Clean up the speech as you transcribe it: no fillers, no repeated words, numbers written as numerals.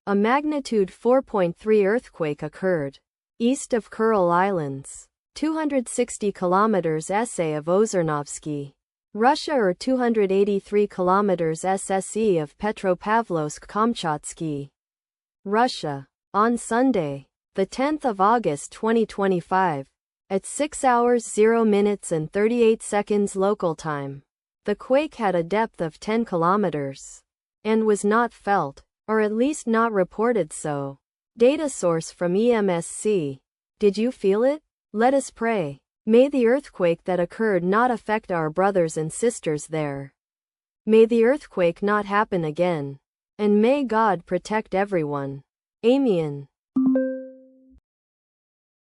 A magnitude 4.3 earthquake occurred east of Kuril Islands, 260 kilometers SA of Ozernovsky, Russia, or 283 kilometers SSE of Petropavlovsk-Kamchatsky, Russia. On Sunday, the 10th of August 2025, at 6 hours 0 minutes and 38 seconds local time, the quake had a depth of 10 kilometers and was not felt, or at least not reported so. Data source from EMSC. Did you feel it? Let us pray. May the earthquake that occurred not affect our brothers and sisters there. May the earthquake not happen again. And may God protect everyone. Amen.